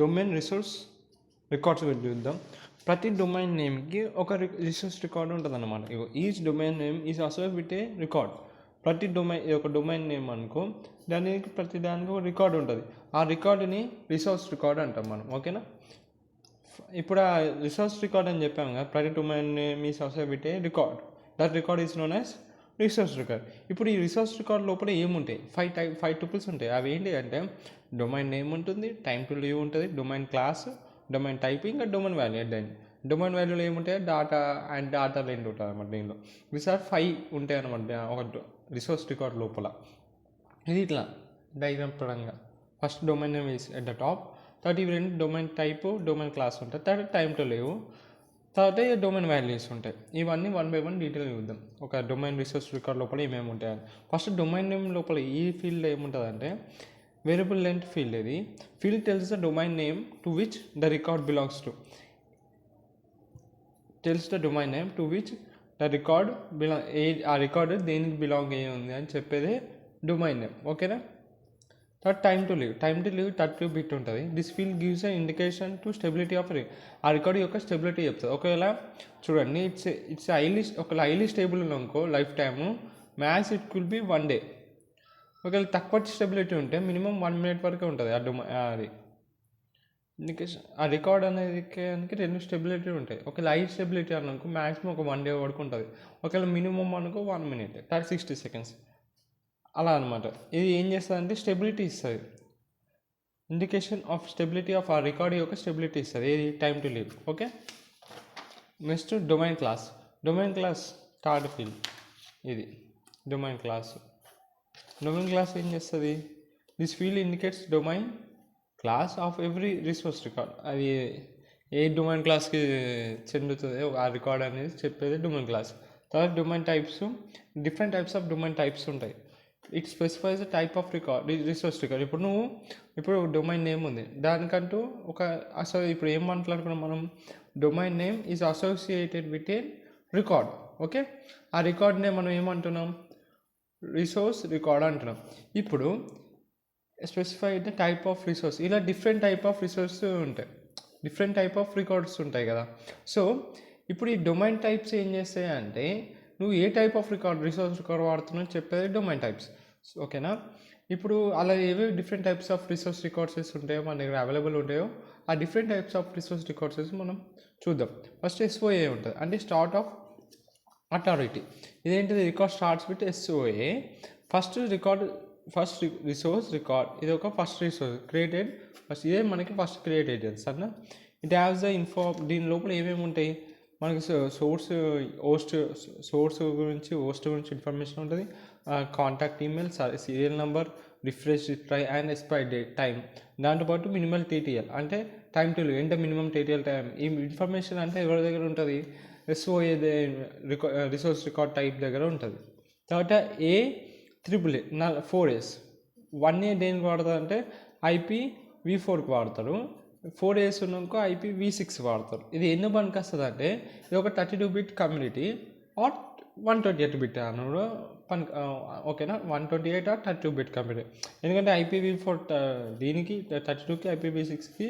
Domain resource records గురించి చూద్దాం. ప్రతి డొమైన్ నేమ్కి ఒక రిసోర్స్ రికార్డ్ ఉంటుంది అన్నమాట. Each domain name is associated with a record. ప్రతి డొమైన్ ఒక డొమైన్ నేమ్ అనుకో, దానికి ప్రతి దానికి ఒక రికార్డ్ ఉంటుంది. ఆ రికార్డుని రిసోర్స్ రికార్డ్ అంటాం మనం. ఓకేనా? ఇప్పుడు ఆ రిసోర్స్ రికార్డ్ అని చెప్పాము కదా, ప్రతి domain name is associated with a record. That record is known as resource record. ఇప్పుడు ఈ రిసోర్స్ రికార్డ్ లోపల ఏముంటాయి? ఫైవ్ టూపుల్స్ ఉంటాయి. అవి ఏంటి అంటే డొమైన్ నేమ్ ఉంటుంది, టైమ్ టు లీవ్ ఉంటుంది, డొమైన్ క్లాస్, డొమైన్ టైప్, ఇంకా డొమైన్ వాల్యూ. డొమైన్ వాల్యూలో ఏముంటాయి? డాటా అండ్ డాటా రెండు ఉంటుంది అనమాట. దీనిలో ఈసారి 5 ఉంటాయి అనమాట ఒక రిసోర్స్ రికార్డ్ లోపల. ఇది ఇట్లా డయాగ్రామ్ పరంగా first domain name is at the top, తర్వాత ఇవి రెండు డొమైన్ టైపు, డొమైన్ క్లాస్ ఉంటాయి, తర్వాత టైమ్ టు లీవ్, తర్వాత డొమైన్ వాల్యూస్ ఉంటాయి. ఇవన్నీ 1 by 1 డీటెయిల్ చూద్దాం. ఒక డొమైన్ రిసోర్స్ రికార్డ్ లోపల ఏమేమి ఉంటాయని. ఫస్ట్ డొమైన్ నేమ్ లోపల ఈ ఫీల్డ్ ఏముంటుంది అంటే వేరియబుల్ లెంత్ ఫీల్డ్. ఇది field tells the domain name to which the record belongs to. Tells the domain name to which the record ఆ రికార్డ్ దేనికి బిలాంగ్ అయ్యి ఉంది అని చెప్పేది డొమైన్ నేమ్. ఓకేనా? తర్వాత టైమ్ టు లీవ్ 32 బిట్ ఉంటుంది. This field gives a indication to stability of ఆ రికార్డ్ యొక్క స్టెబిలిటీ చెప్తుంది. ఒకవేళ చూడండి, ఇట్స్ హైలీ స్టేబుల్ అనుకో life time, max it will be 1 day. ఒకవేళ తక్కువ స్టెబిలిటీ ఉంటే మినిమం 1 minute వరకే ఉంటుంది అది ఇండికేషన్. ఆ రికార్డ్ అనేది 2 స్టెబిలిటీ ఉంటాయి. ఒకవేళ హై స్టెబిలిటీ అనుకో మ్యాక్సిమం ఒక 1 day వరకు ఉంటుంది. ఒకవేళ మినిమం అనుకో 1 minute, 60 seconds అలా అనమాట. ఇది ఏం చేస్తుంది అంటే స్టెబిలిటీ ఇస్తుంది, ఇండికేషన్ ఆఫ్ స్టెబిలిటీ ఆఫ్ ఆ రికార్డ్ యొక్క స్టెబిలిటీ ఇస్తుంది. ఇది time to leave. Okay, next domain class third field. ఇది డొమైన్ క్లాస్ ఏం చేస్తుంది? This field indicates domain class of every resource record. అది ఏ డొమైన్ క్లాస్కి చెందుతుందో ఆ రికార్డ్ అనేది చెప్పేది డొమైన్ క్లాస్. తర్వాత domain types, different types of domain types ఉంటాయి. It specifies the type of record, resource record. ఇప్పుడు డొమైన్ నేమ్ ఉంది, దానికంటూ అసలు ఇప్పుడు ఏం మాట్లాడుకున్నాం మనం? Domain name is associated with a record. Okay, ఆ రికార్డ్నే మనం ఏమంటున్నాం? రిసోర్స్ రికార్డ్ అంటున్నాం. ఇప్పుడు specify the type of resource. ఇలా డిఫరెంట్ టైప్ ఆఫ్ రిసోర్స్ ఉంటాయి, డిఫరెంట్ టైప్ ఆఫ్ రికార్డ్స్ ఉంటాయి కదా. సో ఇప్పుడు ఈ డొమైన్ టైప్స్ ఏం చేస్తాయి అంటే నువ్వు ఏ టైప్ ఆఫ్ రిసోర్స్ రికార్డ్ వాడుతున్నావు చెప్పేది డొమైన్ టైప్స్. ఓకేనా? ఇప్పుడు అలా ఏవే డిఫరెంట్ టైప్స్ ఆఫ్ రిసోర్స్ రికార్డ్సెస్ ఉంటాయో మన దగ్గర అవైలబుల్ ఉంటాయో ఆ డిఫరెంట్ టైప్స్ ఆఫ్ రిసోర్స్ రికార్డ్సెస్ మనం చూద్దాం. ఫస్ట్ SOA ఉంటుంది, అంటే స్టార్ట్ ఆఫ్ అథారిటీ. ఇదేంటిది? Record starts with SOA. First resource record. ఇది ఒక ఫస్ట్ రిసోర్స్ క్రియేటెడ్. ఇదే మనకి ఫస్ట్ క్రియేట్ అయ్యేది సరేనా. ఇట్ హ్యాస్ ద దీని లోపల ఏమేమి ఉంటాయి మనకి? సోర్స్ గురించి ఇన్ఫర్మేషన్ ఉంటుంది, contact email, serial number, refresh, try and expire date, time. దాంతోపాటు మినిమల్ TTL అంటే టైం టు లీవ్, అంటే మినిమం TTL టైం. ఈ ఇన్ఫర్మేషన్ అంటే ఎవరి దగ్గర ఉంటుంది? SOA రిసోర్స్ రికార్డ్ టైప్ దగ్గర ఉంటుంది. తర్వాత AAA 4As. 1A దేనికి వాడతారు అంటే IPv4కి వాడతారు. 4As ఉన్నాకో IPv6 వాడతారు. ఇది ఎందుకు పనికి వస్తుంది అంటే ఇది ఒక 32-bit కమ్యూనిటీ ఆర్ 128-bit అన్నాడు పని. ఓకేనా? 128 ఆర్ 32-bit కమ్యూనిటీ. ఎందుకంటే IPv4 దీనికి 32కి, IPv6కి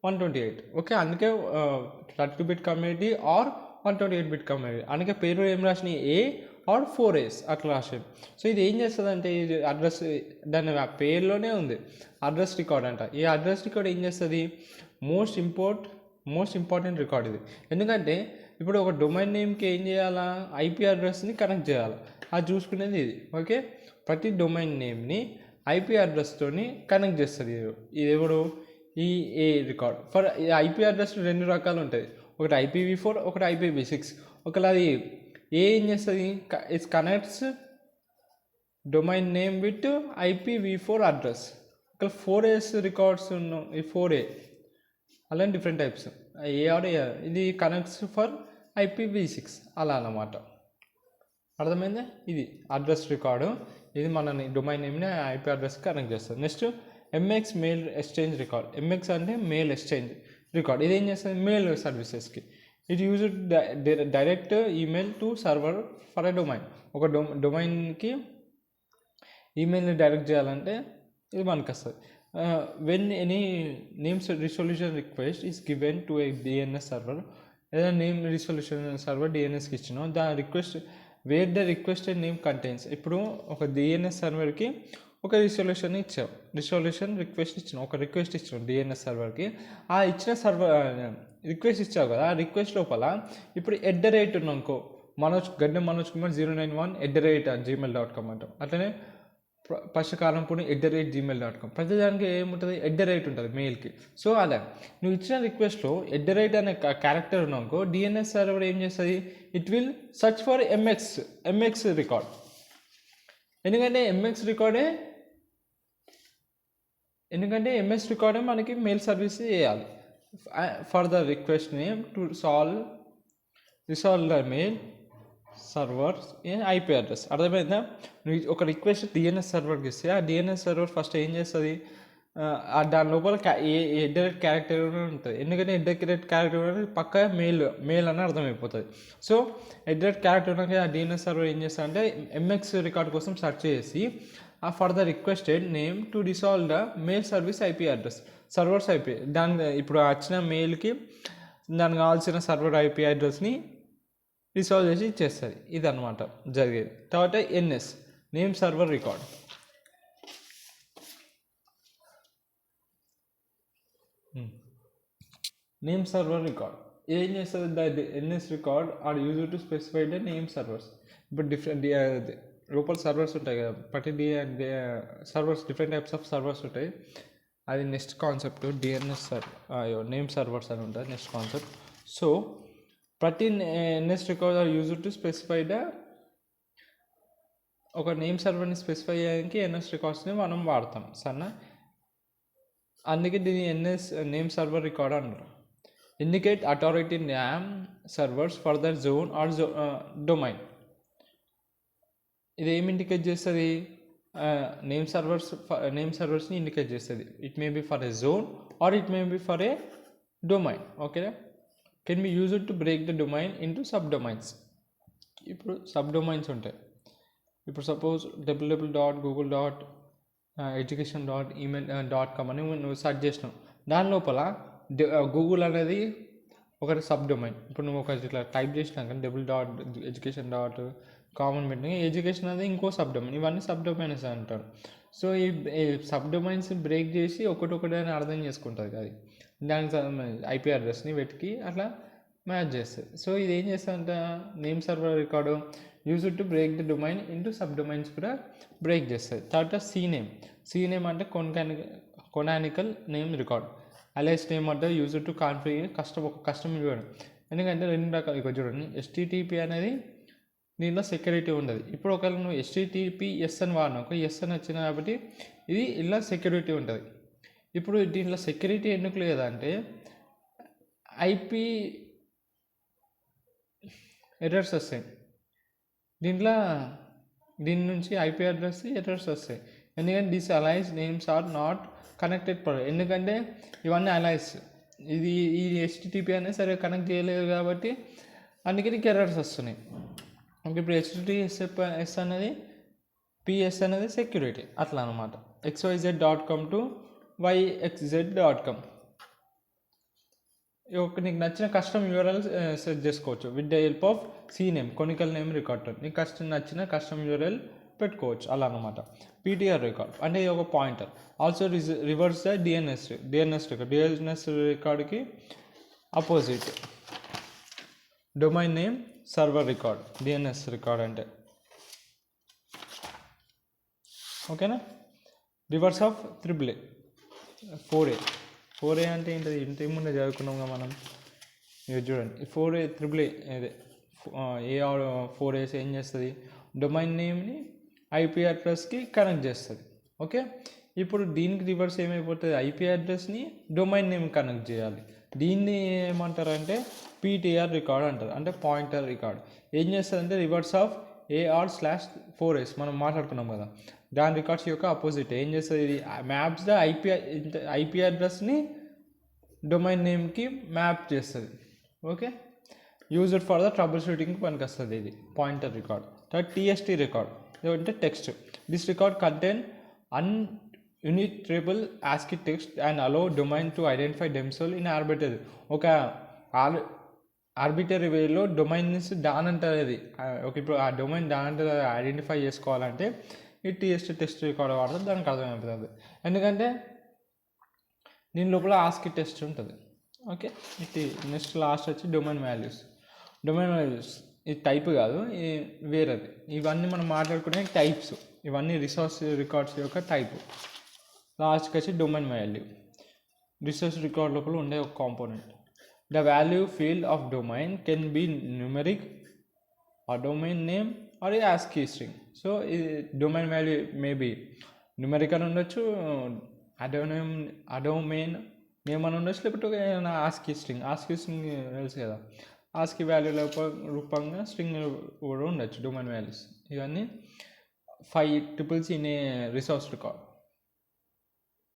128. ఓకే, అందుకే 32-bit community are 128-bit community. అందుకే పేరు ఏం రాసినాయి? A ఆర్ 4As అట్లా రాసేది. సో ఇది ఏం చేస్తుంది అంటే ఇది అడ్రస్, దాని పేరులోనే ఉంది అడ్రస్ రికార్డ్ అంట. ఈ అడ్రస్ రికార్డ్ ఏం చేస్తుంది? మోస్ట్ ఇంపార్టెంట్ రికార్డ్ ఇది. ఎందుకంటే ఇప్పుడు ఒక డొమైన్ నేమ్కి ఏం చేయాలా? IP అడ్రస్ని కనెక్ట్ చేయాలి. అది చూసుకునేది ఇది. ఓకే, ప్రతి డొమైన్ నేమ్ని IP అడ్రస్తోని కనెక్ట్ చేస్తుంది. ఇది ఎవడు? ఈ A record. For IP address 2 రకాలు ఉంటాయి, ఒకటి IPv4, ఒకటి IPv6. ఒకవేళ అది ఏం చేస్తుంది? It's connects domain name with IPv4 address. ఇక్కడ 4As రికార్డ్స్ ఉన్నాం, ఈ 4A అలాంటి డిఫరెంట్ టైప్స్ ఇది కనెక్ట్స్ ఫర్ IPv6 అలా అన్నమాట. అర్థమైందా? ఇది అడ్రస్ రికార్డు. ఇది మన డొమైన్ నేమ్ని IP అడ్రస్ కనెక్ట్ చేస్తుంది. Next MX mail exchange record. MX అంటే మెయిల్ ఎక్స్చేంజ్ రికార్డ్. ఇది ఏం చేస్తుంది? మెయిల్ సర్వీసెస్కి. It use direct email to server for a domain. ఒక డొమైన్కి ఈమెయిల్ని డైరెక్ట్ చేయాలంటే ఇది మనకు వస్తుంది. when any name resolution request is given to a DNS server, ఏదైనా నేమ్ రిజల్యూషన్ సర్వర్ డిఎన్ఎస్కి ఇచ్చినాం, దాని request wear the requested name contains. ఇప్పుడు ఒక డిఎన్ఎస్ సర్వర్కి ఒక రిజల్యూషన్ రిక్వెస్ట్ ఇచ్చినాం, ఒక రిక్వెస్ట్ ఇచ్చినాం డిఎన్ఎస్ సర్వర్కి. ఆ ఇచ్చిన రిక్వెస్ట్ ఇచ్చావు కదా, ఆ రిక్వెస్ట్ లోపల ఇప్పుడు @ ఉన్నానుకో, మనోజ్ కుమార్ 091 @gmail.com అంటాం. అట్లనే పశుకాలంపుని @gmail.com. ప్రతిదానికి ఏముంటుంది, @ ఉంటుంది మెయిల్కి. సో అలా నువ్వు ఇచ్చిన రిక్వెస్ట్లో @ అనే క్యారెక్టర్ ఉన్నాకో డిఎన్ఎస్ సర్వర్ ఏం చేస్తుంది, it will search for MX record. ఎందుకంటే ఎంఎస్ రికార్డే మనకి మెయిల్ సర్వీస్ చేయాలి. For the request name to resolve the mail servers IP address. అర్థమైందా? నువ్వు ఒక రిక్వెస్ట్ డిఎన్ఎస్ సర్వర్కి ఇస్తే ఆ డిఎన్ఎస్ సర్వర్ ఫస్ట్ ఏం చేస్తుంది, దాని లోపల @ క్యారెక్టర్ ఉంటుంది. ఎందుకంటే @ క్యారెక్టర్ అనేది పక్క మెయిల్ అని అర్థమైపోతుంది. సో @ క్యారెక్టర్ ఉన్నాక ఆ డిఎన్ఎస్ సర్వర్ ఏం చేస్తా అంటే ఎంఎక్స్ రికార్డ్ కోసం సెర్చ్ చేసి ఆ for the requested name to resolve the mail service IP address, servers IP, దాని ఇప్పుడు వచ్చిన మెయిల్కి దానికి కావాల్సిన సర్వర్ ఐపీ అడ్రస్ని రిసాల్వ్ చేసి ఇచ్చేస్తుంది. ఇది అనమాట జరిగేది. తర్వాత NS name server record. Name server record ఏం చేస్తుంది, the NS record are use to specify the name servers. ఇప్పుడు డిఫరెంట్ లోపల సర్వర్స్ ఉంటాయి కదా, ప్రతి servers different types of servers ఉంటాయి. అది next concept. DNS name servers అని ఉంటుంది నెక్స్ట్ కాన్సెప్ట్. సో ప్రతి NS record are use to specify the, ఒక నేమ్ సర్వర్ని స్పెసిఫై చేయడానికి ఎన్ఎస్ రికార్డ్స్ని మనం వాడతాం సరేనా. అందుకే దీన్ని ఎన్ఎస్ నేమ్ సర్వర్ రికార్డ్ అంటారు. Indicate authority name servers for the zone or domain. ఇది ఏమి ఇండికేట్ చేస్తుంది, నేమ్ సర్వర్స్ని ఇండికేట్ చేస్తుంది. It may be for a zone or it may be for a domain. ఓకేనా. Can be used to break the domain into subdomains. ఇప్పుడు subdomains ఉంటాయి. ఇప్పుడు suppose www.google.education.email.com అని నువ్వు సెర్చ్ చేసినావు, దాని లోపల గూగుల్ అనేది ఒకటి సబ్ డొమైన్. ఇప్పుడు నువ్వు ఒక ఇట్లా టైప్ చేసినాక www.education.com అని పెట్టినా ఎడ్యుకేషన్ అనేది ఇంకో సబ్ డొమైన్. ఇవన్నీ సబ్ డొమైన్స్ అంటారు. సో ఈ సబ్ డొమైన్స్ బ్రేక్ చేసి ఒకటి అని అర్థం చేసుకుంటుంది అది. దానికి ఐపీ అడ్రస్ని వెతికి అట్లా మ్యాచ్ చేస్తుంది. సో ఇది ఏం చేస్తుందంట, name server record use to break the domain into sub domains కూడా బ్రేక్ చేస్తుంది. తర్వాత సీనేమ్ అంటే కొనానికల్ నేమ్ రికార్డ్. అలైస్ నేమ్ అంటే యూజ్ టు కాన్ఫిగర్ కస్టమ్ ఇవ్వడం. ఎందుకంటే రెండు రకాలు ఇక్కడ చూడండి, HTTP అనేది దీనిలో సెక్యూరిటీ ఉండదు. ఇప్పుడు ఒకవేళ నువ్వు HTTPS అని వాడినావు, ఎస్ అని వచ్చింది కాబట్టి ఇది ఇలా సెక్యూరిటీ ఉంటుంది. ఇప్పుడు దీంట్లో సెక్యూరిటీ ఎందుకు లేదంటే ఐపీ ఎర్రర్స్ వస్తాయి. దీని నుంచి ఐపీ అడ్రస్ ఎర్రర్స్ వస్తాయి. ఎందుకంటే this alias names are not connected ఎందుకంటే ఇవన్నీ అలైస్, ఇది HTTP అనేది సరిగ్గా కనెక్ట్ చేయలేదు కాబట్టి అందుకే నీకు ఎర్రర్స్ వస్తున్నాయి. ఇప్పుడు HTTPS అనేది PS అనేది సెక్యూరిటీ అట్లా అనమాట. xyz.com to yxz.com. నీకు నచ్చిన కస్టమ్ URL సెట్ చేసుకోవచ్చు with the help of CNAME conical name record. నీకు నచ్చిన కస్టమ్ URL పెట్టుకోవచ్చు అలా అనమాట. PTR రికార్డ్ అంటే ఒక pointer. Also reverse the DNS రికార్డ్కి opposite domain name server record. DNS record అంటే ఓకేనా. రివర్స్ ఆఫ్ AAA 4A అంటే ఏంటది, ఇంతకుముందే చదువుకున్నాంగా మనం. మీరు చూడండి 4A AAA అదే AR 4As ఏం చేస్తుంది, డొమైన్ నేమ్ని ఐపీ అడ్రస్కి కనెక్ట్ చేస్తుంది. ఓకే. ఇప్పుడు దీనికి రివర్స్ ఏమైపోతుంది, ఐపీ అడ్రస్ని డొమైన్ నేమ్ కనెక్ట్ చేయాలి. దీన్ని ఏమంటారంటే PTR రికార్డ్ అంటారు, అంటే పాయింటర్ రికార్డ్. ఏం చేస్తుంది అంటే రివర్స్ ఆఫ్ AR/4S మనం మాట్లాడుకున్నాం కదా, దాని రికార్డ్స్ యొక్క అపోజిట్ ఏం చేస్తుంది, ఇది మ్యాప్స్ ద ఐపీ అడ్రస్ని డొమైన్ నేమ్కి మ్యాప్ చేస్తుంది. Okay. Used for the trouble షూటింగ్కి పనికి వస్తుంది ఇది పాయింటర్ రికార్డ్. తర్వాత TST రికార్డ్ అంటే text. This record contain unitrable ASCII text and allow domain to identify themselves in arbitrary. ఒక ఆర్బిటరీ వేలో డొమైన్స్ దాని అంటారు అది. ఒక ఇప్పుడు ఆ డొమైన్ దాని అంటారు ఐడెంటిఫై చేసుకోవాలంటే ఈ TST టెస్ట్ రికార్డ్ వాడితే దానికి అర్థమైపోతుంది. ఎందుకంటే దీని లోపల ASCII టెస్ట్ ఉంటుంది. ఓకే, ఇది నెక్స్ట్ లాస్ట్ వచ్చి డొమైన్ వాల్యూస్. ఇది టైప్ కాదు, వేరేది. ఇవన్నీ మనం మాట్లాడుకునే టైప్స్. ఇవన్నీ రిసోర్స్ రికార్డ్స్ యొక్క టైపు. లాస్ట్కి వచ్చి డొమైన్ వాల్యూ. రిసోర్స్ రికార్డ్ లోపల ఉండే ఒక component. The value field of domain can be numeric a domain name or ASCII string. So ఇది డొమైన్ వాల్యూ మేబీ న్యూమరిక్ అని ఉండొచ్చు, డొమైన్ నేమ్ అని ఉండొచ్చు, లేకపోతే ASCII స్ట్రింగ్. ASCII స్ట్రింగ్ తెలుసు కదా, ASCII వాల్యూ రూపంగా స్ట్రింగ్ కూడా ఉండొచ్చు డొమైన్ వాల్యూస్. ఇవన్నీ 5 triples in a resource record.